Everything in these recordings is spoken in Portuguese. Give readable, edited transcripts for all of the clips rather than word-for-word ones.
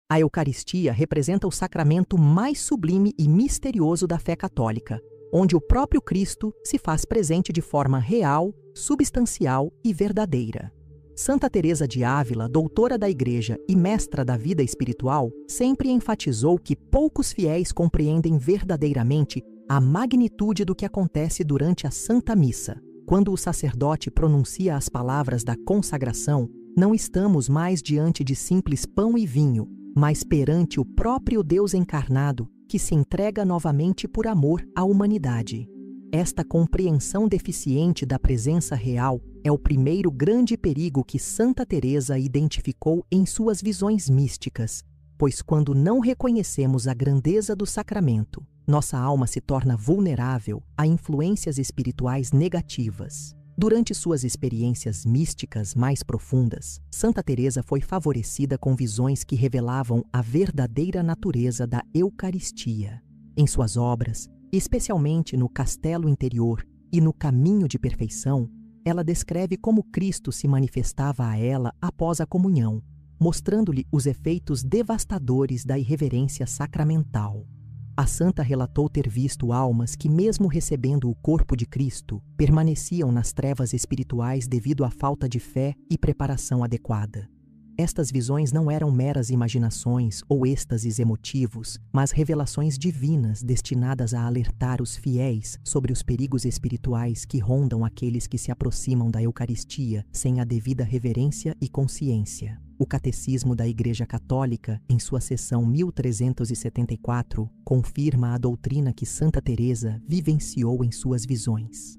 A Eucaristia representa o sacramento mais sublime e misterioso da fé católica, onde o próprio Cristo se faz presente de forma real, substancial e verdadeira. Santa Teresa de Ávila, doutora da Igreja e mestra da vida espiritual, sempre enfatizou que poucos fiéis compreendem verdadeiramente a magnitude do que acontece durante a Santa Missa. Quando o sacerdote pronuncia as palavras da consagração, não estamos mais diante de simples pão e vinho, mas perante o próprio Deus encarnado, que se entrega novamente por amor à humanidade. Esta compreensão deficiente da presença real é o primeiro grande perigo que Santa Teresa identificou em suas visões místicas, pois quando não reconhecemos a grandeza do sacramento, nossa alma se torna vulnerável a influências espirituais negativas. Durante suas experiências místicas mais profundas, Santa Teresa foi favorecida com visões que revelavam a verdadeira natureza da Eucaristia. Em suas obras, especialmente no Castelo Interior e no Caminho de Perfeição, ela descreve como Cristo se manifestava a ela após a comunhão, mostrando-lhe os efeitos devastadores da irreverência sacramental. A santa relatou ter visto almas que, mesmo recebendo o corpo de Cristo, permaneciam nas trevas espirituais devido à falta de fé e preparação adequada. Estas visões não eram meras imaginações ou êxtases emotivos, mas revelações divinas destinadas a alertar os fiéis sobre os perigos espirituais que rondam aqueles que se aproximam da Eucaristia sem a devida reverência e consciência. O Catecismo da Igreja Católica, em sua seção 1374, confirma a doutrina que Santa Teresa vivenciou em suas visões.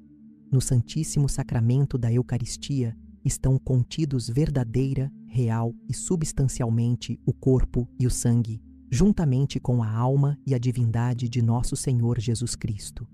No Santíssimo Sacramento da Eucaristia estão contidos verdadeira, real e substancialmente o corpo e o sangue, juntamente com a alma e a divindade de nosso Senhor Jesus Cristo.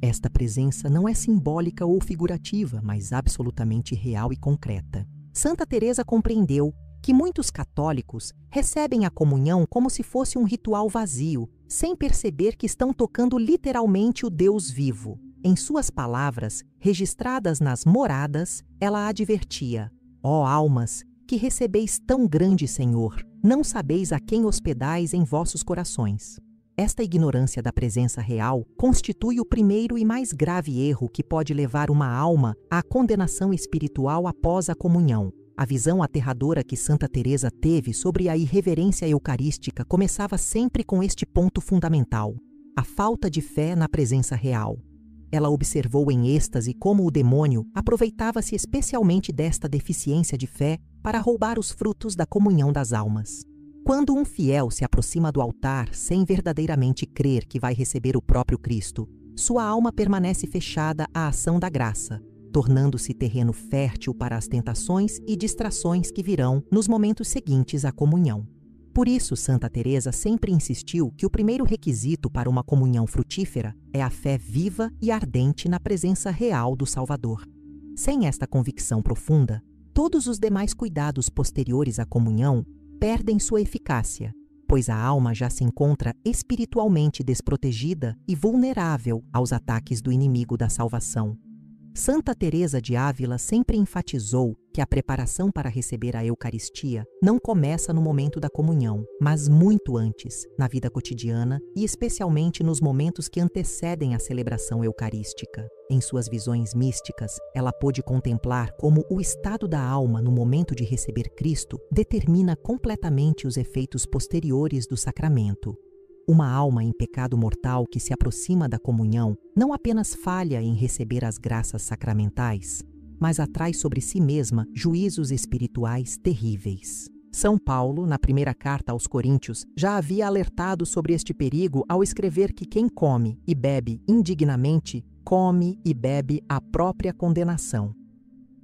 Esta presença não é simbólica ou figurativa, mas absolutamente real e concreta. Santa Teresa compreendeu que muitos católicos recebem a comunhão como se fosse um ritual vazio, sem perceber que estão tocando literalmente o Deus vivo. Em suas palavras, registradas nas moradas, ela advertia: ó almas, que recebeis tão grande Senhor, não sabeis a quem hospedais em vossos corações. Esta ignorância da presença real constitui o primeiro e mais grave erro que pode levar uma alma à condenação espiritual após a comunhão. A visão aterradora que Santa Teresa teve sobre a irreverência eucarística começava sempre com este ponto fundamental: a falta de fé na presença real. Ela observou em êxtase como o demônio aproveitava-se especialmente desta deficiência de fé para roubar os frutos da comunhão das almas. Quando um fiel se aproxima do altar sem verdadeiramente crer que vai receber o próprio Cristo, sua alma permanece fechada à ação da graça, tornando-se terreno fértil para as tentações e distrações que virão nos momentos seguintes à comunhão. Por isso, Santa Teresa sempre insistiu que o primeiro requisito para uma comunhão frutífera é a fé viva e ardente na presença real do Salvador. Sem esta convicção profunda, todos os demais cuidados posteriores à comunhão perdem sua eficácia, pois a alma já se encontra espiritualmente desprotegida e vulnerável aos ataques do inimigo da salvação. Santa Teresa de Ávila sempre enfatizou que a preparação para receber a Eucaristia não começa no momento da comunhão, mas muito antes, na vida cotidiana e especialmente nos momentos que antecedem a celebração eucarística. Em suas visões místicas, ela pôde contemplar como o estado da alma no momento de receber Cristo determina completamente os efeitos posteriores do sacramento. Uma alma em pecado mortal que se aproxima da comunhão não apenas falha em receber as graças sacramentais, mas atrai sobre si mesma juízos espirituais terríveis. São Paulo, na primeira carta aos Coríntios, já havia alertado sobre este perigo ao escrever que quem come e bebe indignamente, come e bebe a própria condenação.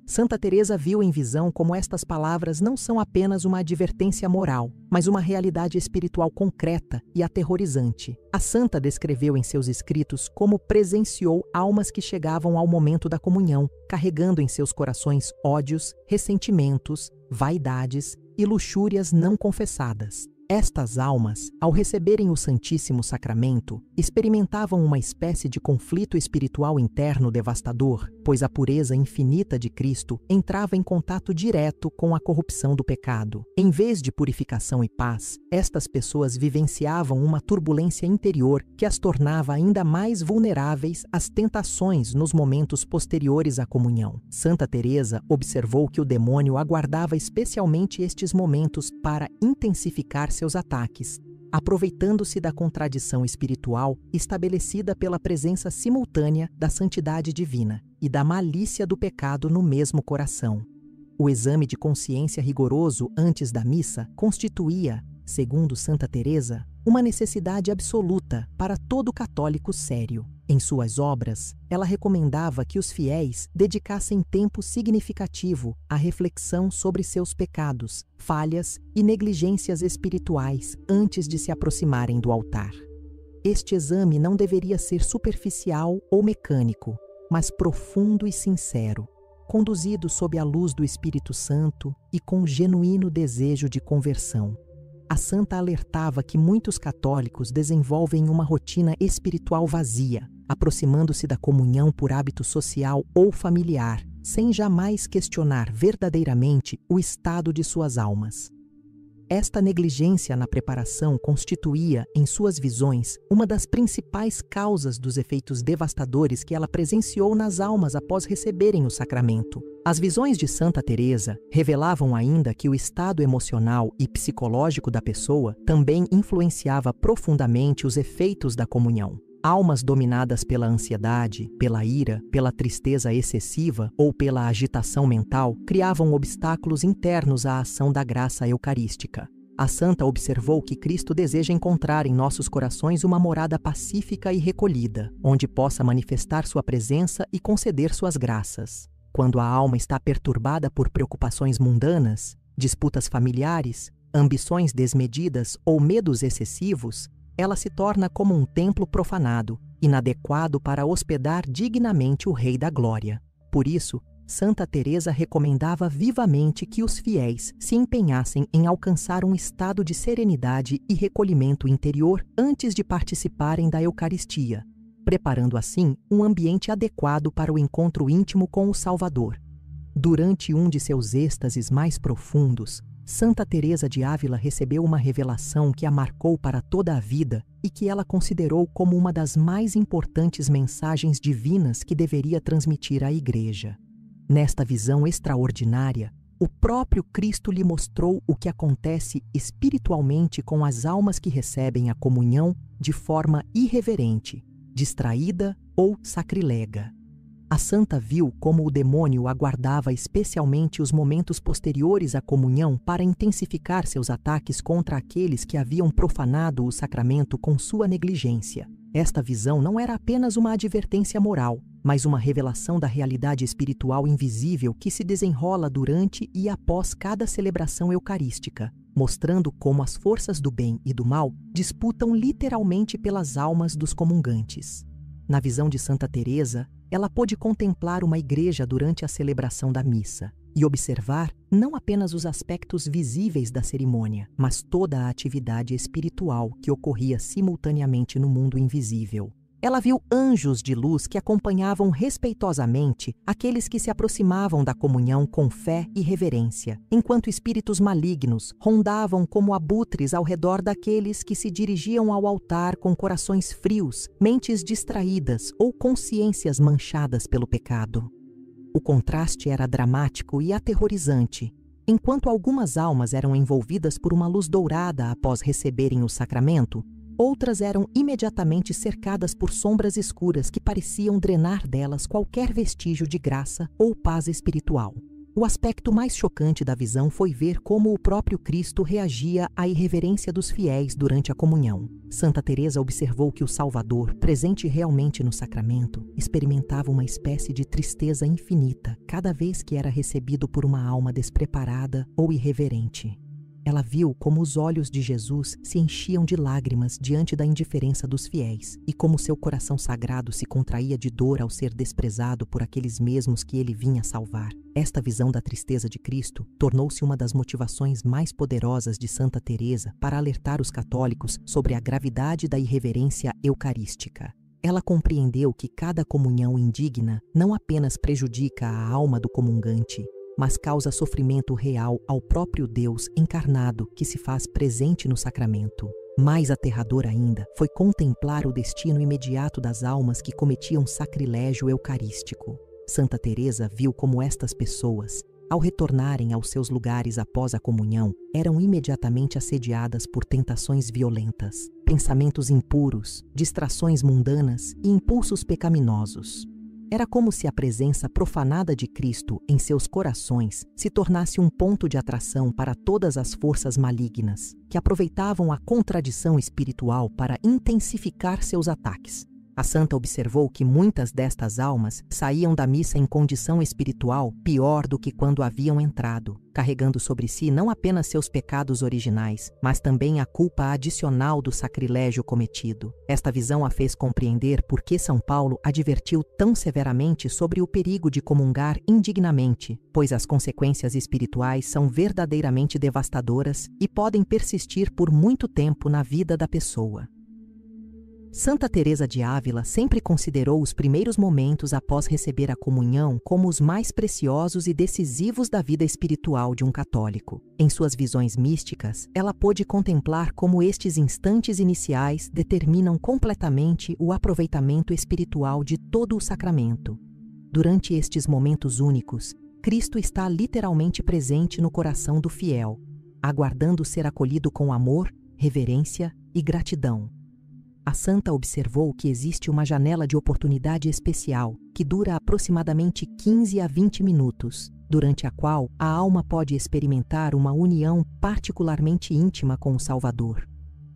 Santa Teresa viu em visão como estas palavras não são apenas uma advertência moral, mas uma realidade espiritual concreta e aterrorizante. A santa descreveu em seus escritos como presenciou almas que chegavam ao momento da comunhão, carregando em seus corações ódios, ressentimentos, vaidades e luxúrias não confessadas. Estas almas, ao receberem o Santíssimo Sacramento, experimentavam uma espécie de conflito espiritual interno devastador, pois a pureza infinita de Cristo entrava em contato direto com a corrupção do pecado. Em vez de purificação e paz, estas pessoas vivenciavam uma turbulência interior que as tornava ainda mais vulneráveis às tentações nos momentos posteriores à comunhão. Santa Teresa observou que o demônio aguardava especialmente estes momentos para intensificar seus ataques, aproveitando-se da contradição espiritual estabelecida pela presença simultânea da santidade divina e da malícia do pecado no mesmo coração. O exame de consciência rigoroso antes da missa constituía, segundo Santa Teresa, uma necessidade absoluta para todo católico sério. Em suas obras, ela recomendava que os fiéis dedicassem tempo significativo à reflexão sobre seus pecados, falhas e negligências espirituais antes de se aproximarem do altar. Este exame não deveria ser superficial ou mecânico, mas profundo e sincero, conduzido sob a luz do Espírito Santo e com genuíno desejo de conversão. A santa alertava que muitos católicos desenvolvem uma rotina espiritual vazia, aproximando-se da comunhão por hábito social ou familiar, sem jamais questionar verdadeiramente o estado de suas almas. Esta negligência na preparação constituía, em suas visões, uma das principais causas dos efeitos devastadores que ela presenciou nas almas após receberem o sacramento. As visões de Santa Teresa revelavam ainda que o estado emocional e psicológico da pessoa também influenciava profundamente os efeitos da comunhão. Almas dominadas pela ansiedade, pela ira, pela tristeza excessiva ou pela agitação mental criavam obstáculos internos à ação da graça eucarística. A santa observou que Cristo deseja encontrar em nossos corações uma morada pacífica e recolhida, onde possa manifestar sua presença e conceder suas graças. Quando a alma está perturbada por preocupações mundanas, disputas familiares, ambições desmedidas ou medos excessivos, ela se torna como um templo profanado, inadequado para hospedar dignamente o Rei da Glória. Por isso, Santa Teresa recomendava vivamente que os fiéis se empenhassem em alcançar um estado de serenidade e recolhimento interior antes de participarem da Eucaristia, preparando assim um ambiente adequado para o encontro íntimo com o Salvador. Durante um de seus êxtases mais profundos, Santa Teresa de Ávila recebeu uma revelação que a marcou para toda a vida e que ela considerou como uma das mais importantes mensagens divinas que deveria transmitir à Igreja. Nesta visão extraordinária, o próprio Cristo lhe mostrou o que acontece espiritualmente com as almas que recebem a comunhão de forma irreverente, distraída ou sacrilega. A santa viu como o demônio aguardava especialmente os momentos posteriores à comunhão para intensificar seus ataques contra aqueles que haviam profanado o sacramento com sua negligência. Esta visão não era apenas uma advertência moral, mas uma revelação da realidade espiritual invisível que se desenrola durante e após cada celebração eucarística, mostrando como as forças do bem e do mal disputam literalmente pelas almas dos comungantes. Na visão de Santa Teresa, ela pôde contemplar uma igreja durante a celebração da missa e observar não apenas os aspectos visíveis da cerimônia, mas toda a atividade espiritual que ocorria simultaneamente no mundo invisível. Ela viu anjos de luz que acompanhavam respeitosamente aqueles que se aproximavam da comunhão com fé e reverência, enquanto espíritos malignos rondavam como abutres ao redor daqueles que se dirigiam ao altar com corações frios, mentes distraídas ou consciências manchadas pelo pecado. O contraste era dramático e aterrorizante. Enquanto algumas almas eram envolvidas por uma luz dourada após receberem o sacramento, outras eram imediatamente cercadas por sombras escuras que pareciam drenar delas qualquer vestígio de graça ou paz espiritual. O aspecto mais chocante da visão foi ver como o próprio Cristo reagia à irreverência dos fiéis durante a comunhão. Santa Teresa observou que o Salvador, presente realmente no sacramento, experimentava uma espécie de tristeza infinita cada vez que era recebido por uma alma despreparada ou irreverente. Ela viu como os olhos de Jesus se enchiam de lágrimas diante da indiferença dos fiéis e como seu coração sagrado se contraía de dor ao ser desprezado por aqueles mesmos que ele vinha salvar. Esta visão da tristeza de Cristo tornou-se uma das motivações mais poderosas de Santa Teresa para alertar os católicos sobre a gravidade da irreverência eucarística. Ela compreendeu que cada comunhão indigna não apenas prejudica a alma do comungante, mas causa sofrimento real ao próprio Deus encarnado que se faz presente no sacramento. Mais aterrador ainda foi contemplar o destino imediato das almas que cometiam sacrilégio eucarístico. Santa Teresa viu como estas pessoas, ao retornarem aos seus lugares após a comunhão, eram imediatamente assediadas por tentações violentas, pensamentos impuros, distrações mundanas e impulsos pecaminosos. Era como se a presença profanada de Cristo em seus corações se tornasse um ponto de atração para todas as forças malignas, que aproveitavam a contradição espiritual para intensificar seus ataques. A santa observou que muitas destas almas saíam da missa em condição espiritual pior do que quando haviam entrado, carregando sobre si não apenas seus pecados originais, mas também a culpa adicional do sacrilégio cometido. Esta visão a fez compreender por que São Paulo advertiu tão severamente sobre o perigo de comungar indignamente, pois as consequências espirituais são verdadeiramente devastadoras e podem persistir por muito tempo na vida da pessoa. Santa Teresa de Ávila sempre considerou os primeiros momentos após receber a comunhão como os mais preciosos e decisivos da vida espiritual de um católico. Em suas visões místicas, ela pôde contemplar como estes instantes iniciais determinam completamente o aproveitamento espiritual de todo o sacramento. Durante estes momentos únicos, Cristo está literalmente presente no coração do fiel, aguardando ser acolhido com amor, reverência e gratidão. A santa observou que existe uma janela de oportunidade especial, que dura aproximadamente 15 a 20 minutos, durante a qual a alma pode experimentar uma união particularmente íntima com o Salvador.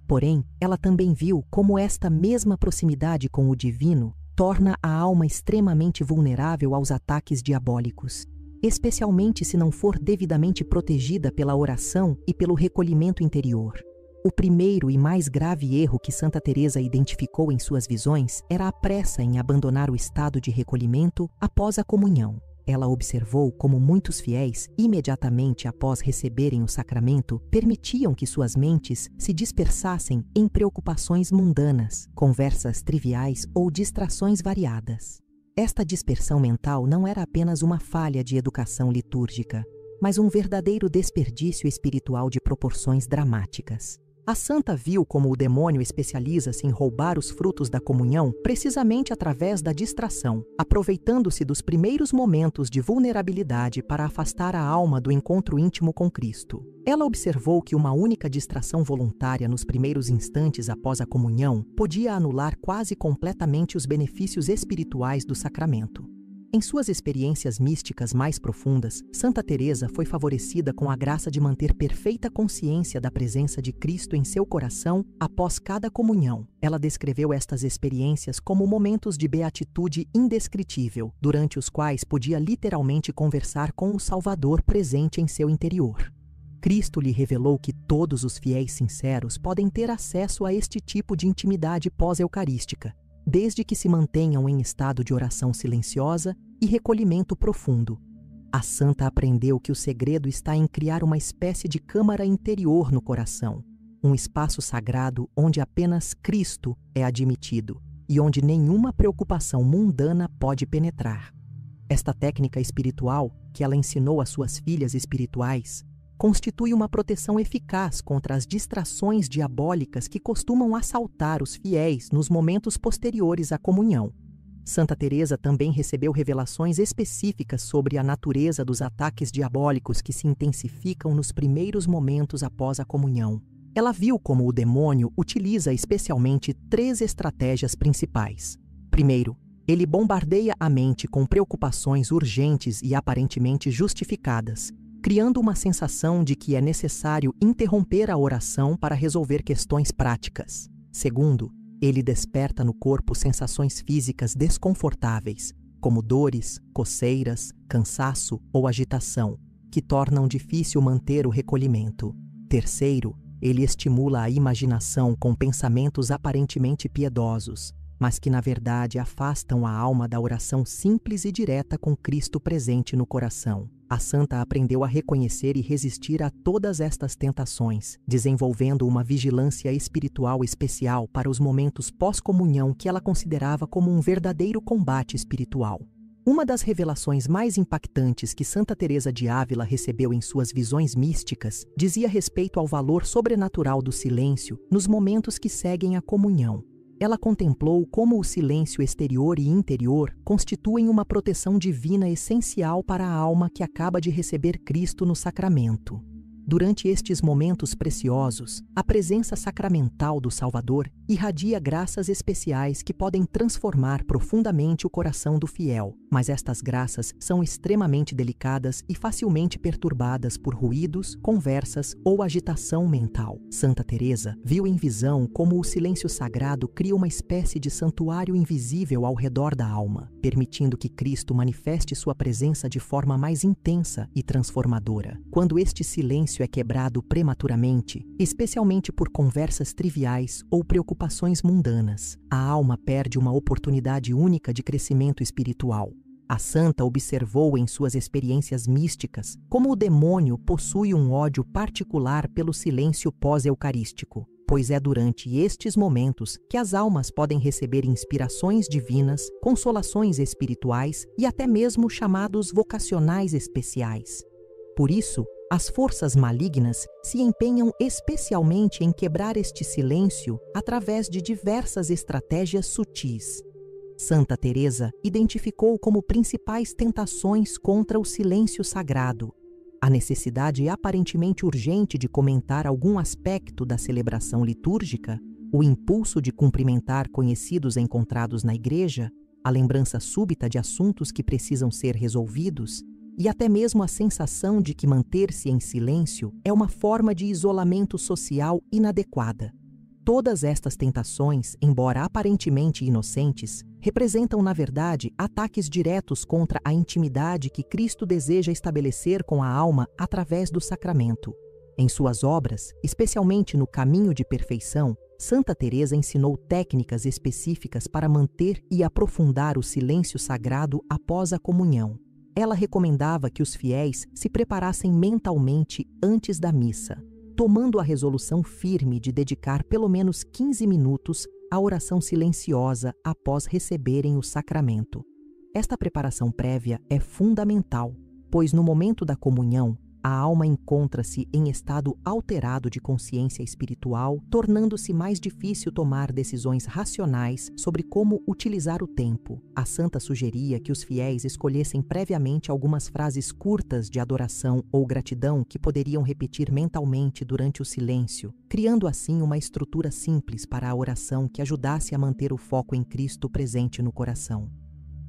Porém, ela também viu como esta mesma proximidade com o divino torna a alma extremamente vulnerável aos ataques diabólicos, especialmente se não for devidamente protegida pela oração e pelo recolhimento interior. O primeiro e mais grave erro que Santa Teresa identificou em suas visões era a pressa em abandonar o estado de recolhimento após a comunhão. Ela observou como muitos fiéis, imediatamente após receberem o sacramento, permitiam que suas mentes se dispersassem em preocupações mundanas, conversas triviais ou distrações variadas. Esta dispersão mental não era apenas uma falha de educação litúrgica, mas um verdadeiro desperdício espiritual de proporções dramáticas. A santa viu como o demônio especializa-se em roubar os frutos da comunhão precisamente através da distração, aproveitando-se dos primeiros momentos de vulnerabilidade para afastar a alma do encontro íntimo com Cristo. Ela observou que uma única distração voluntária nos primeiros instantes após a comunhão podia anular quase completamente os benefícios espirituais do sacramento. Em suas experiências místicas mais profundas, Santa Teresa foi favorecida com a graça de manter perfeita consciência da presença de Cristo em seu coração após cada comunhão. Ela descreveu estas experiências como momentos de beatitude indescritível, durante os quais podia literalmente conversar com o Salvador presente em seu interior. Cristo lhe revelou que todos os fiéis sinceros podem ter acesso a este tipo de intimidade pós-eucarística, desde que se mantenham em estado de oração silenciosa e recolhimento profundo. A santa aprendeu que o segredo está em criar uma espécie de câmara interior no coração, um espaço sagrado onde apenas Cristo é admitido e onde nenhuma preocupação mundana pode penetrar. Esta técnica espiritual, que ela ensinou às suas filhas espirituais, constitui uma proteção eficaz contra as distrações diabólicas que costumam assaltar os fiéis nos momentos posteriores à comunhão. Santa Teresa também recebeu revelações específicas sobre a natureza dos ataques diabólicos que se intensificam nos primeiros momentos após a comunhão. Ela viu como o demônio utiliza especialmente 3 estratégias principais. Primeiro, ele bombardeia a mente com preocupações urgentes e aparentemente justificadas, criando uma sensação de que é necessário interromper a oração para resolver questões práticas. Segundo, ele desperta no corpo sensações físicas desconfortáveis, como dores, coceiras, cansaço ou agitação, que tornam difícil manter o recolhimento. Terceiro, ele estimula a imaginação com pensamentos aparentemente piedosos, mas que na verdade afastam a alma da oração simples e direta com Cristo presente no coração. A santa aprendeu a reconhecer e resistir a todas estas tentações, desenvolvendo uma vigilância espiritual especial para os momentos pós-comunhão que ela considerava como um verdadeiro combate espiritual. Uma das revelações mais impactantes que Santa Teresa de Ávila recebeu em suas visões místicas dizia respeito ao valor sobrenatural do silêncio nos momentos que seguem a comunhão. Ela contemplou como o silêncio exterior e interior constituem uma proteção divina essencial para a alma que acaba de receber Cristo no sacramento. Durante estes momentos preciosos, a presença sacramental do Salvador irradia graças especiais que podem transformar profundamente o coração do fiel, mas estas graças são extremamente delicadas e facilmente perturbadas por ruídos, conversas ou agitação mental. Santa Teresa viu em visão como o silêncio sagrado cria uma espécie de santuário invisível ao redor da alma, permitindo que Cristo manifeste sua presença de forma mais intensa e transformadora. Quando este silêncio é quebrado prematuramente, especialmente por conversas triviais ou preocupações mundanas, a alma perde uma oportunidade única de crescimento espiritual. A santa observou em suas experiências místicas como o demônio possui um ódio particular pelo silêncio pós-eucarístico, pois é durante estes momentos que as almas podem receber inspirações divinas, consolações espirituais e até mesmo chamados vocacionais especiais. Por isso, as forças malignas se empenham especialmente em quebrar este silêncio através de diversas estratégias sutis. Santa Teresa identificou como principais tentações contra o silêncio sagrado a necessidade aparentemente urgente de comentar algum aspecto da celebração litúrgica, o impulso de cumprimentar conhecidos encontrados na igreja, a lembrança súbita de assuntos que precisam ser resolvidos, e até mesmo a sensação de que manter-se em silêncio é uma forma de isolamento social inadequada. Todas estas tentações, embora aparentemente inocentes, representam, na verdade, ataques diretos contra a intimidade que Cristo deseja estabelecer com a alma através do sacramento. Em suas obras, especialmente no Caminho de Perfeição, Santa Teresa ensinou técnicas específicas para manter e aprofundar o silêncio sagrado após a comunhão. Ela recomendava que os fiéis se preparassem mentalmente antes da missa, tomando a resolução firme de dedicar pelo menos 15 minutos à oração silenciosa após receberem o sacramento. Esta preparação prévia é fundamental, pois no momento da comunhão, a alma encontra-se em estado alterado de consciência espiritual, tornando-se mais difícil tomar decisões racionais sobre como utilizar o tempo. A santa sugeria que os fiéis escolhessem previamente algumas frases curtas de adoração ou gratidão que poderiam repetir mentalmente durante o silêncio, criando assim uma estrutura simples para a oração que ajudasse a manter o foco em Cristo presente no coração.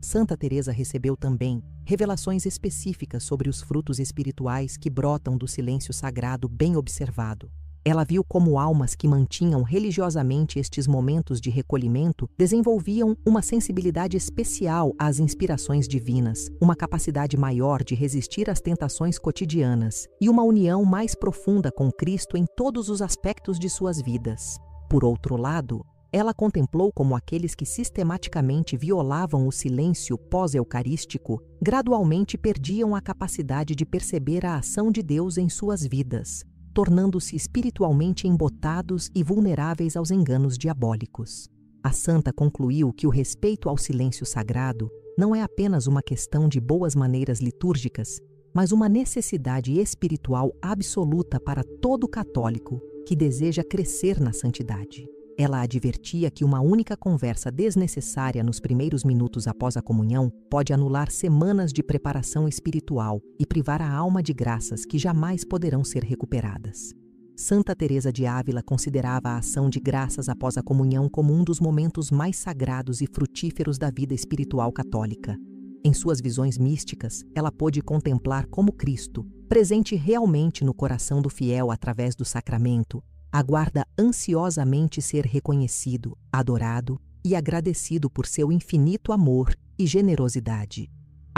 Santa Teresa recebeu também revelações específicas sobre os frutos espirituais que brotam do silêncio sagrado bem observado. Ela viu como almas que mantinham religiosamente estes momentos de recolhimento desenvolviam uma sensibilidade especial às inspirações divinas, uma capacidade maior de resistir às tentações cotidianas e uma união mais profunda com Cristo em todos os aspectos de suas vidas. Por outro lado, ela contemplou como aqueles que sistematicamente violavam o silêncio pós-eucarístico gradualmente perdiam a capacidade de perceber a ação de Deus em suas vidas, tornando-se espiritualmente embotados e vulneráveis aos enganos diabólicos. A santa concluiu que o respeito ao silêncio sagrado não é apenas uma questão de boas maneiras litúrgicas, mas uma necessidade espiritual absoluta para todo católico que deseja crescer na santidade. Ela advertia que uma única conversa desnecessária nos primeiros minutos após a comunhão pode anular semanas de preparação espiritual e privar a alma de graças que jamais poderão ser recuperadas. Santa Teresa de Ávila considerava a ação de graças após a comunhão como um dos momentos mais sagrados e frutíferos da vida espiritual católica. Em suas visões místicas, ela pôde contemplar como Cristo, presente realmente no coração do fiel através do sacramento, aguarda ansiosamente ser reconhecido, adorado e agradecido por seu infinito amor e generosidade.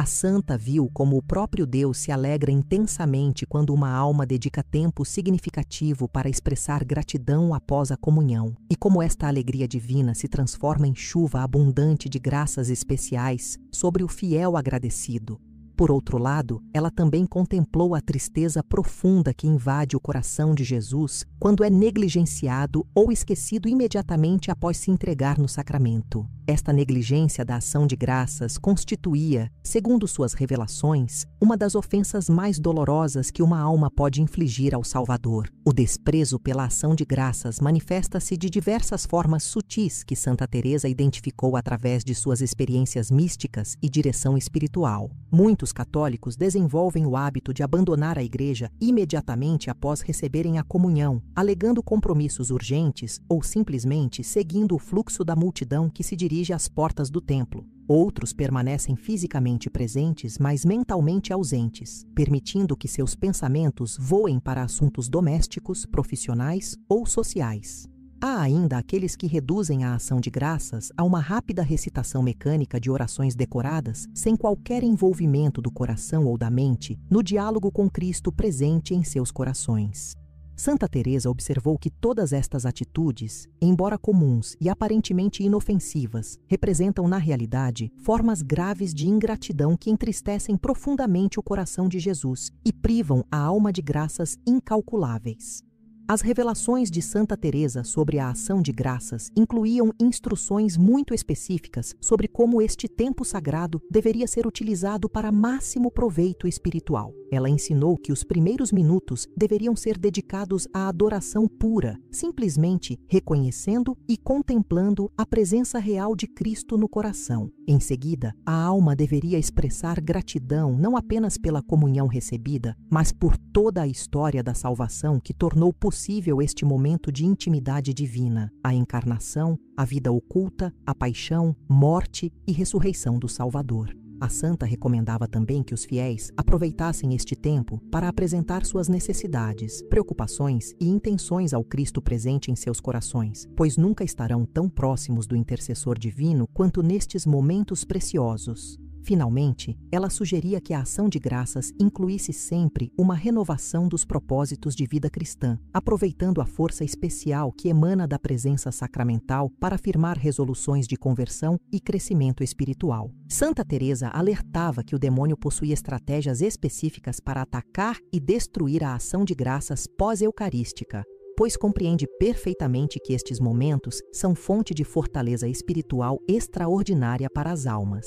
A santa viu como o próprio Deus se alegra intensamente quando uma alma dedica tempo significativo para expressar gratidão após a comunhão, e como esta alegria divina se transforma em chuva abundante de graças especiais sobre o fiel agradecido. Por outro lado, ela também contemplou a tristeza profunda que invade o coração de Jesus quando é negligenciado ou esquecido imediatamente após se entregar no sacramento. Esta negligência da ação de graças constituía, segundo suas revelações, uma das ofensas mais dolorosas que uma alma pode infligir ao Salvador. O desprezo pela ação de graças manifesta-se de diversas formas sutis que Santa Teresa identificou através de suas experiências místicas e direção espiritual. Muitos católicos desenvolvem o hábito de abandonar a igreja imediatamente após receberem a comunhão, alegando compromissos urgentes ou simplesmente seguindo o fluxo da multidão que se dirige às portas do templo. Outros permanecem fisicamente presentes, mas mentalmente ausentes, permitindo que seus pensamentos voem para assuntos domésticos, profissionais ou sociais. Há ainda aqueles que reduzem a ação de graças a uma rápida recitação mecânica de orações decoradas, sem qualquer envolvimento do coração ou da mente no diálogo com Cristo presente em seus corações. Santa Teresa observou que todas estas atitudes, embora comuns e aparentemente inofensivas, representam na realidade formas graves de ingratidão que entristecem profundamente o coração de Jesus e privam a alma de graças incalculáveis. As revelações de Santa Teresa sobre a ação de graças incluíam instruções muito específicas sobre como este tempo sagrado deveria ser utilizado para máximo proveito espiritual. Ela ensinou que os primeiros minutos deveriam ser dedicados à adoração pura, simplesmente reconhecendo e contemplando a presença real de Cristo no coração. Em seguida, a alma deveria expressar gratidão não apenas pela comunhão recebida, mas por toda a história da salvação que tornou possível este momento de intimidade divina, a encarnação, a vida oculta, a paixão, morte e ressurreição do Salvador. A santa recomendava também que os fiéis aproveitassem este tempo para apresentar suas necessidades, preocupações e intenções ao Cristo presente em seus corações, pois nunca estarão tão próximos do intercessor divino quanto nestes momentos preciosos. Finalmente, ela sugeria que a ação de graças incluísse sempre uma renovação dos propósitos de vida cristã, aproveitando a força especial que emana da presença sacramental para afirmar resoluções de conversão e crescimento espiritual. Santa Teresa alertava que o demônio possuía estratégias específicas para atacar e destruir a ação de graças pós-eucarística, pois compreende perfeitamente que estes momentos são fonte de fortaleza espiritual extraordinária para as almas.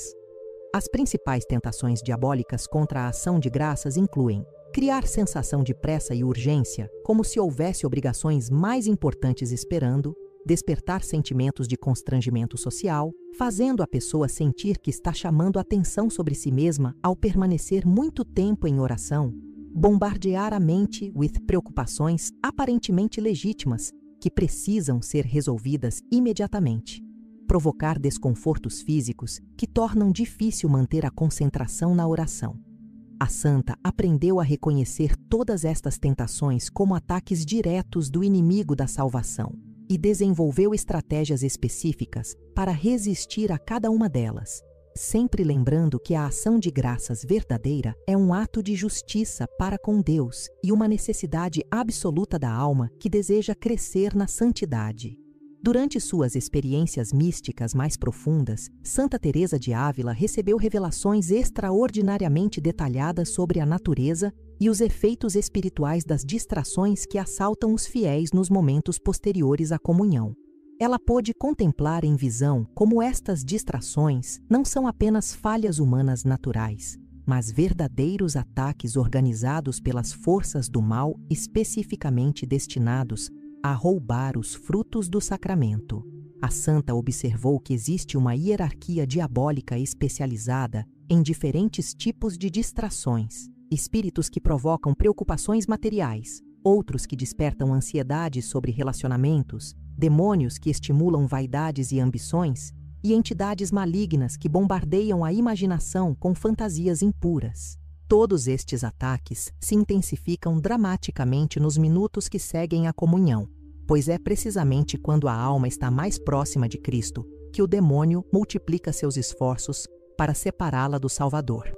As principais tentações diabólicas contra a ação de graças incluem criar sensação de pressa e urgência, como se houvesse obrigações mais importantes esperando, despertar sentimentos de constrangimento social, fazendo a pessoa sentir que está chamando atenção sobre si mesma ao permanecer muito tempo em oração, bombardear a mente with preocupações aparentemente legítimas que precisam ser resolvidas imediatamente, provocar desconfortos físicos que tornam difícil manter a concentração na oração. A santa aprendeu a reconhecer todas estas tentações como ataques diretos do inimigo da salvação e desenvolveu estratégias específicas para resistir a cada uma delas, sempre lembrando que a ação de graças verdadeira é um ato de justiça para com Deus e uma necessidade absoluta da alma que deseja crescer na santidade. Durante suas experiências místicas mais profundas, Santa Teresa de Ávila recebeu revelações extraordinariamente detalhadas sobre a natureza e os efeitos espirituais das distrações que assaltam os fiéis nos momentos posteriores à comunhão. Ela pôde contemplar em visão como estas distrações não são apenas falhas humanas naturais, mas verdadeiros ataques organizados pelas forças do mal especificamente destinados a roubar os frutos do sacramento. A santa observou que existe uma hierarquia diabólica especializada em diferentes tipos de distrações, espíritos que provocam preocupações materiais, outros que despertam ansiedade sobre relacionamentos, demônios que estimulam vaidades e ambições, e entidades malignas que bombardeiam a imaginação com fantasias impuras. Todos estes ataques se intensificam dramaticamente nos minutos que seguem a comunhão, pois é precisamente quando a alma está mais próxima de Cristo que o demônio multiplica seus esforços para separá-la do Salvador.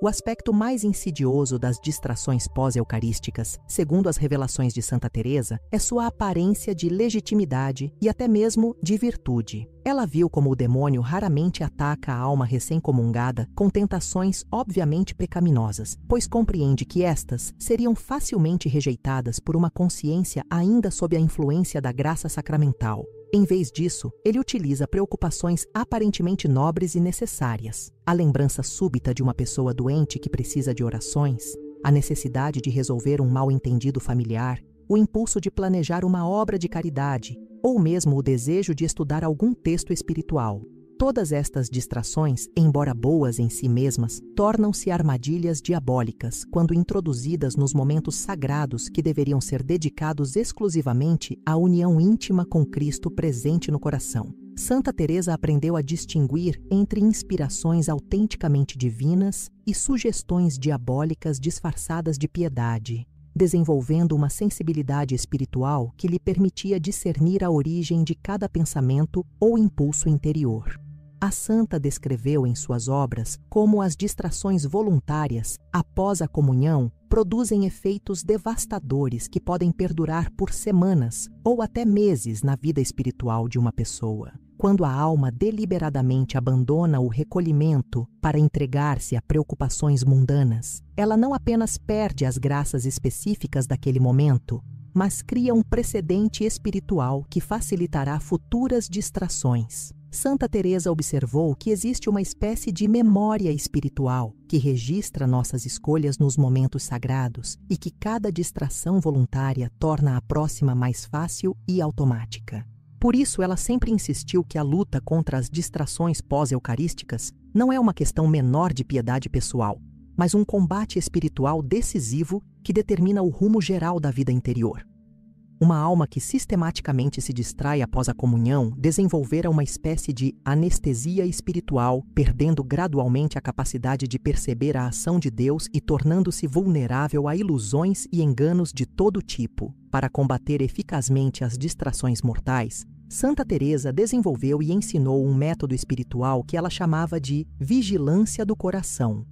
O aspecto mais insidioso das distrações pós-eucarísticas, segundo as revelações de Santa Teresa, é sua aparência de legitimidade e até mesmo de virtude. Ela viu como o demônio raramente ataca a alma recém-comungada com tentações obviamente pecaminosas, pois compreende que estas seriam facilmente rejeitadas por uma consciência ainda sob a influência da graça sacramental. Em vez disso, ele utiliza preocupações aparentemente nobres e necessárias. A lembrança súbita de uma pessoa doente que precisa de orações, a necessidade de resolver um mal-entendido familiar, o impulso de planejar uma obra de caridade, ou mesmo o desejo de estudar algum texto espiritual. Todas estas distrações, embora boas em si mesmas, tornam-se armadilhas diabólicas quando introduzidas nos momentos sagrados que deveriam ser dedicados exclusivamente à união íntima com Cristo presente no coração. Santa Teresa aprendeu a distinguir entre inspirações autenticamente divinas e sugestões diabólicas disfarçadas de piedade, desenvolvendo uma sensibilidade espiritual que lhe permitia discernir a origem de cada pensamento ou impulso interior. A santa descreveu em suas obras como as distrações voluntárias, após a comunhão, produzem efeitos devastadores que podem perdurar por semanas ou até meses na vida espiritual de uma pessoa. Quando a alma deliberadamente abandona o recolhimento para entregar-se a preocupações mundanas, ela não apenas perde as graças específicas daquele momento, mas cria um precedente espiritual que facilitará futuras distrações. Santa Teresa observou que existe uma espécie de memória espiritual que registra nossas escolhas nos momentos sagrados e que cada distração voluntária torna a próxima mais fácil e automática. Por isso, ela sempre insistiu que a luta contra as distrações pós-eucarísticas não é uma questão menor de piedade pessoal, mas um combate espiritual decisivo que determina o rumo geral da vida interior. Uma alma que sistematicamente se distrai após a comunhão desenvolverá uma espécie de anestesia espiritual, perdendo gradualmente a capacidade de perceber a ação de Deus e tornando-se vulnerável a ilusões e enganos de todo tipo. Para combater eficazmente as distrações mortais, Santa Teresa desenvolveu e ensinou um método espiritual que ela chamava de vigilância do coração.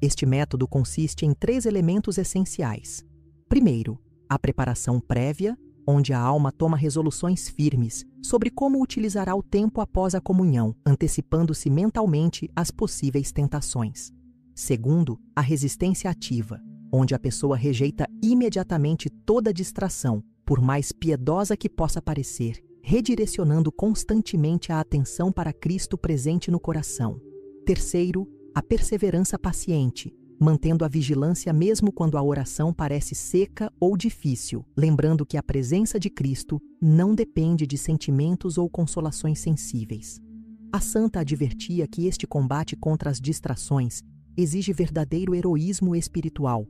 Este método consiste em 3 elementos essenciais. Primeiro, a preparação prévia, onde a alma toma resoluções firmes sobre como utilizará o tempo após a comunhão, antecipando-se mentalmente às possíveis tentações. Segundo, a resistência ativa, onde a pessoa rejeita imediatamente toda distração, por mais piedosa que possa parecer, redirecionando constantemente a atenção para Cristo presente no coração. Terceiro, a perseverança paciente, mantendo a vigilância mesmo quando a oração parece seca ou difícil, lembrando que a presença de Cristo não depende de sentimentos ou consolações sensíveis. A santa advertia que este combate contra as distrações exige verdadeiro heroísmo espiritual,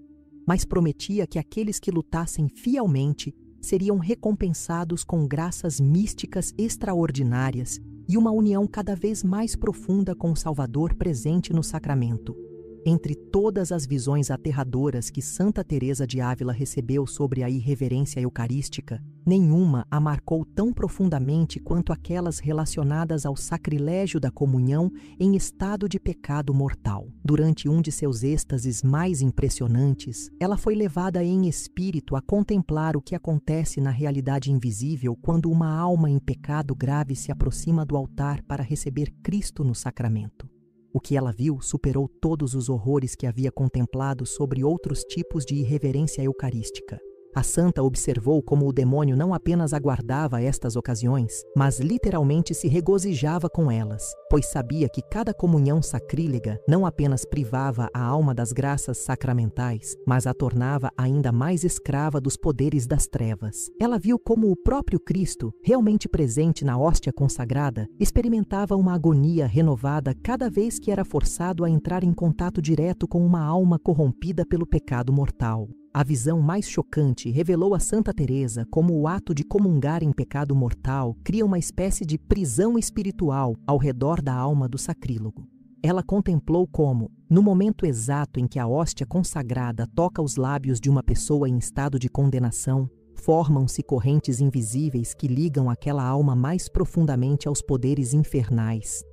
mas prometia que aqueles que lutassem fielmente seriam recompensados com graças místicas extraordinárias e uma união cada vez mais profunda com o Salvador presente no sacramento. Entre todas as visões aterradoras que Santa Teresa de Ávila recebeu sobre a irreverência eucarística, nenhuma a marcou tão profundamente quanto aquelas relacionadas ao sacrilégio da comunhão em estado de pecado mortal. Durante um de seus êxtases mais impressionantes, ela foi levada em espírito a contemplar o que acontece na realidade invisível quando uma alma em pecado grave se aproxima do altar para receber Cristo no sacramento. O que ela viu superou todos os horrores que havia contemplado sobre outros tipos de irreverência eucarística. A santa observou como o demônio não apenas aguardava estas ocasiões, mas literalmente se regozijava com elas, pois sabia que cada comunhão sacrílega não apenas privava a alma das graças sacramentais, mas a tornava ainda mais escrava dos poderes das trevas. Ela viu como o próprio Cristo, realmente presente na hóstia consagrada, experimentava uma agonia renovada cada vez que era forçado a entrar em contato direto com uma alma corrompida pelo pecado mortal. A visão mais chocante revelou a Santa Teresa como o ato de comungar em pecado mortal cria uma espécie de prisão espiritual ao redor da alma do sacrílogo. Ela contemplou como, no momento exato em que a hóstia consagrada toca os lábios de uma pessoa em estado de condenação, formam-se correntes invisíveis que ligam aquela alma mais profundamente aos poderes infernais.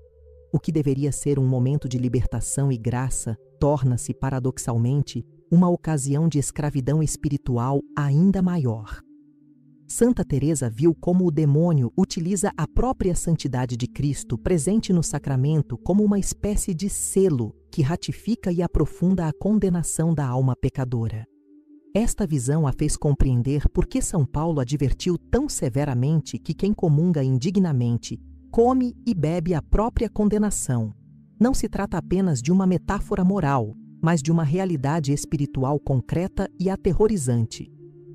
O que deveria ser um momento de libertação e graça torna-se, paradoxalmente, uma ocasião de escravidão espiritual ainda maior. Santa Teresa viu como o demônio utiliza a própria santidade de Cristo presente no sacramento como uma espécie de selo que ratifica e aprofunda a condenação da alma pecadora. Esta visão a fez compreender por que São Paulo advertiu tão severamente que quem comunga indignamente come e bebe a própria condenação. Não se trata apenas de uma metáfora moral, mas de uma realidade espiritual concreta e aterrorizante.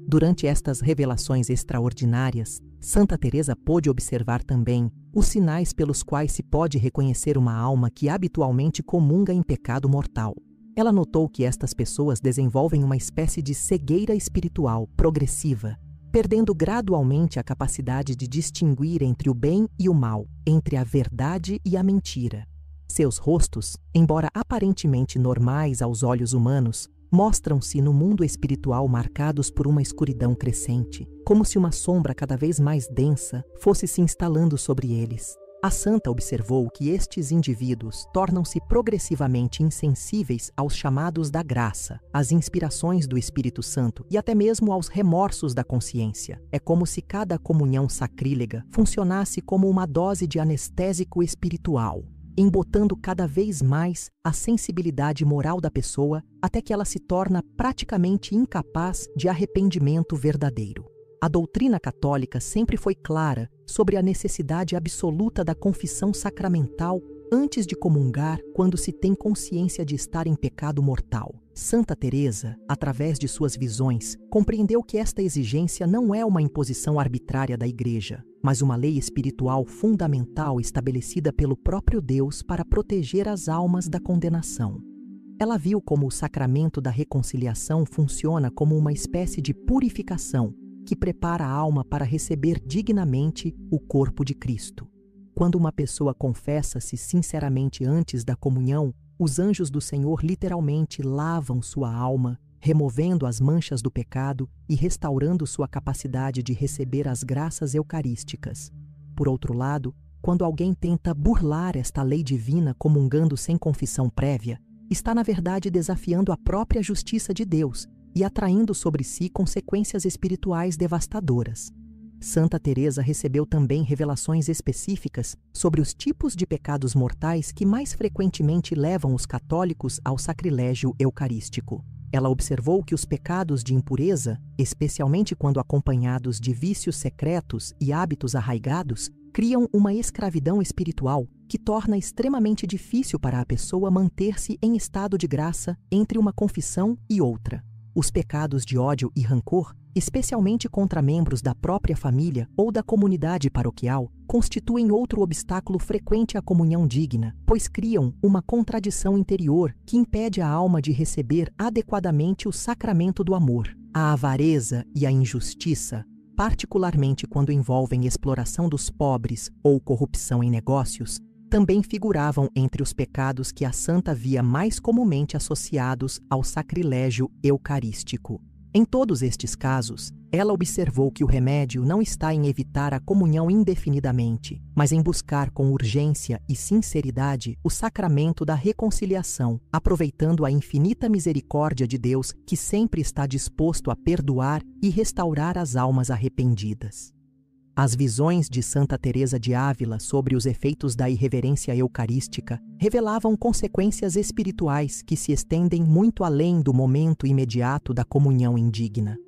Durante estas revelações extraordinárias, Santa Teresa pôde observar também os sinais pelos quais se pode reconhecer uma alma que habitualmente comunga em pecado mortal. Ela notou que estas pessoas desenvolvem uma espécie de cegueira espiritual progressiva, perdendo gradualmente a capacidade de distinguir entre o bem e o mal, entre a verdade e a mentira. Seus rostos, embora aparentemente normais aos olhos humanos, mostram-se no mundo espiritual marcados por uma escuridão crescente, como se uma sombra cada vez mais densa fosse se instalando sobre eles. A santa observou que estes indivíduos tornam-se progressivamente insensíveis aos chamados da graça, às inspirações do Espírito Santo e até mesmo aos remorsos da consciência. É como se cada comunhão sacrílega funcionasse como uma dose de anestésico espiritual, embotando cada vez mais a sensibilidade moral da pessoa até que ela se torna praticamente incapaz de arrependimento verdadeiro. A doutrina católica sempre foi clara sobre a necessidade absoluta da confissão sacramental antes de comungar quando se tem consciência de estar em pecado mortal. Santa Teresa, através de suas visões, compreendeu que esta exigência não é uma imposição arbitrária da Igreja, mas uma lei espiritual fundamental estabelecida pelo próprio Deus para proteger as almas da condenação. Ela viu como o sacramento da reconciliação funciona como uma espécie de purificação que prepara a alma para receber dignamente o corpo de Cristo. Quando uma pessoa confessa-se sinceramente antes da comunhão, os anjos do Senhor literalmente lavam sua alma, removendo as manchas do pecado e restaurando sua capacidade de receber as graças eucarísticas. Por outro lado, quando alguém tenta burlar esta lei divina comungando sem confissão prévia, está na verdade desafiando a própria justiça de Deus e atraindo sobre si consequências espirituais devastadoras. Santa Teresa recebeu também revelações específicas sobre os tipos de pecados mortais que mais frequentemente levam os católicos ao sacrilégio eucarístico. Ela observou que os pecados de impureza, especialmente quando acompanhados de vícios secretos e hábitos arraigados, criam uma escravidão espiritual que torna extremamente difícil para a pessoa manter-se em estado de graça entre uma confissão e outra. Os pecados de ódio e rancor, especialmente contra membros da própria família ou da comunidade paroquial, constituem outro obstáculo frequente à comunhão digna, pois criam uma contradição interior que impede a alma de receber adequadamente o sacramento do amor. A avareza e a injustiça, particularmente quando envolvem exploração dos pobres ou corrupção em negócios, também figuravam entre os pecados que a santa via mais comumente associados ao sacrilégio eucarístico. Em todos estes casos, ela observou que o remédio não está em evitar a comunhão indefinidamente, mas em buscar com urgência e sinceridade o sacramento da reconciliação, aproveitando a infinita misericórdia de Deus que sempre está disposto a perdoar e restaurar as almas arrependidas. As visões de Santa Teresa de Ávila sobre os efeitos da irreverência eucarística revelavam consequências espirituais que se estendem muito além do momento imediato da comunhão indigna.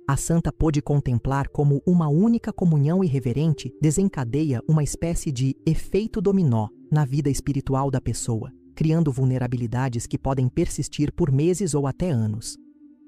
A santa pôde contemplar como uma única comunhão irreverente desencadeia uma espécie de efeito dominó na vida espiritual da pessoa, criando vulnerabilidades que podem persistir por meses ou até anos.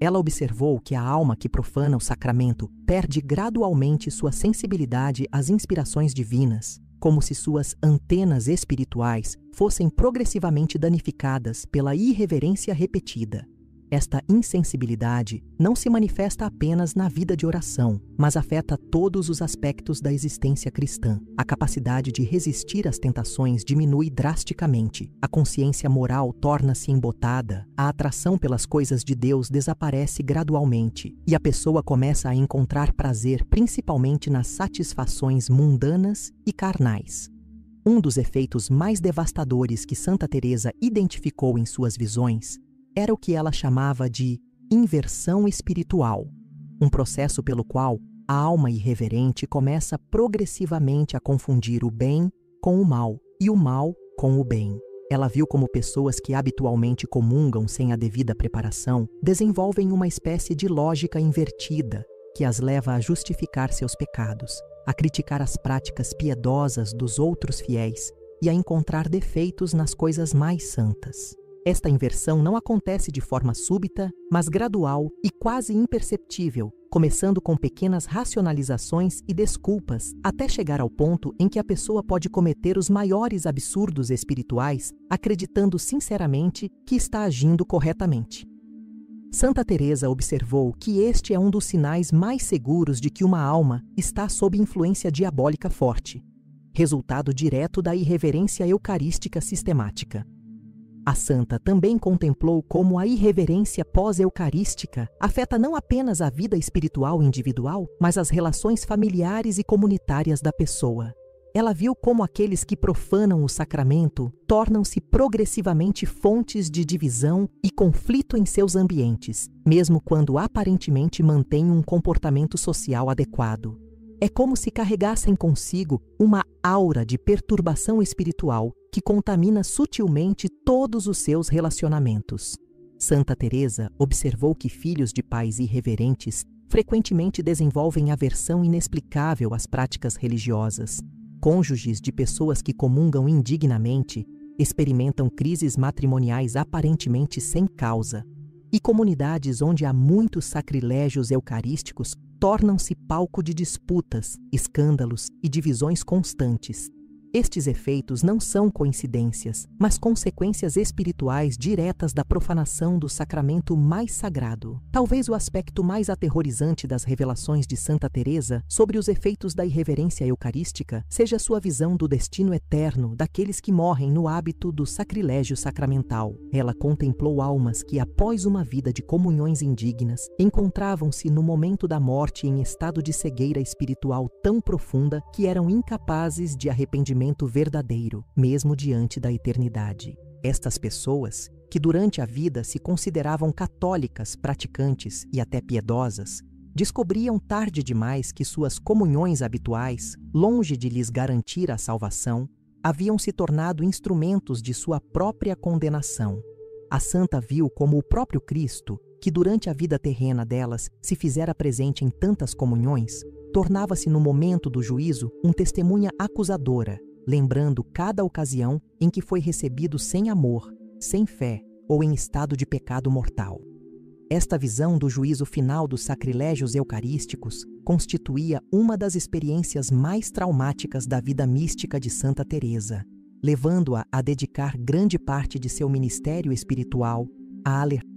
Ela observou que a alma que profana o sacramento perde gradualmente sua sensibilidade às inspirações divinas, como se suas antenas espirituais fossem progressivamente danificadas pela irreverência repetida. Esta insensibilidade não se manifesta apenas na vida de oração, mas afeta todos os aspectos da existência cristã. A capacidade de resistir às tentações diminui drasticamente, a consciência moral torna-se embotada, a atração pelas coisas de Deus desaparece gradualmente, e a pessoa começa a encontrar prazer principalmente nas satisfações mundanas e carnais. Um dos efeitos mais devastadores que Santa Teresa identificou em suas visões era o que ela chamava de inversão espiritual, um processo pelo qual a alma irreverente começa progressivamente a confundir o bem com o mal e o mal com o bem. Ela viu como pessoas que habitualmente comungam sem a devida preparação desenvolvem uma espécie de lógica invertida que as leva a justificar seus pecados, a criticar as práticas piedosas dos outros fiéis e a encontrar defeitos nas coisas mais santas. Esta inversão não acontece de forma súbita, mas gradual e quase imperceptível, começando com pequenas racionalizações e desculpas, até chegar ao ponto em que a pessoa pode cometer os maiores absurdos espirituais, acreditando sinceramente que está agindo corretamente. Santa Teresa observou que este é um dos sinais mais seguros de que uma alma está sob influência diabólica forte, resultado direto da irreverência eucarística sistemática. A santa também contemplou como a irreverência pós-eucarística afeta não apenas a vida espiritual individual, mas as relações familiares e comunitárias da pessoa. Ela viu como aqueles que profanam o sacramento tornam-se progressivamente fontes de divisão e conflito em seus ambientes, mesmo quando aparentemente mantêm um comportamento social adequado. É como se carregassem consigo uma aura de perturbação espiritual que contamina sutilmente todos os seus relacionamentos. Santa Teresa observou que filhos de pais irreverentes frequentemente desenvolvem aversão inexplicável às práticas religiosas. Cônjuges de pessoas que comungam indignamente experimentam crises matrimoniais aparentemente sem causa. E comunidades onde há muitos sacrilégios eucarísticos tornam-se palco de disputas, escândalos e divisões constantes. Estes efeitos não são coincidências, mas consequências espirituais diretas da profanação do sacramento mais sagrado. Talvez o aspecto mais aterrorizante das revelações de Santa Teresa sobre os efeitos da irreverência eucarística seja sua visão do destino eterno daqueles que morrem no hábito do sacrilégio sacramental. Ela contemplou almas que, após uma vida de comunhões indignas, encontravam-se no momento da morte em estado de cegueira espiritual tão profunda que eram incapazes de arrependimento verdadeiro, mesmo diante da eternidade. Estas pessoas, que durante a vida se consideravam católicas, praticantes e até piedosas, descobriam tarde demais que suas comunhões habituais, longe de lhes garantir a salvação, haviam se tornado instrumentos de sua própria condenação. A santa viu como o próprio Cristo, que durante a vida terrena delas se fizera presente em tantas comunhões, tornava-se no momento do juízo testemunha acusadora, lembrando cada ocasião em que foi recebido sem amor, sem fé ou em estado de pecado mortal. Esta visão do juízo final dos sacrilégios eucarísticos constituía uma das experiências mais traumáticas da vida mística de Santa Teresa, levando-a a dedicar grande parte de seu ministério espiritual a alertar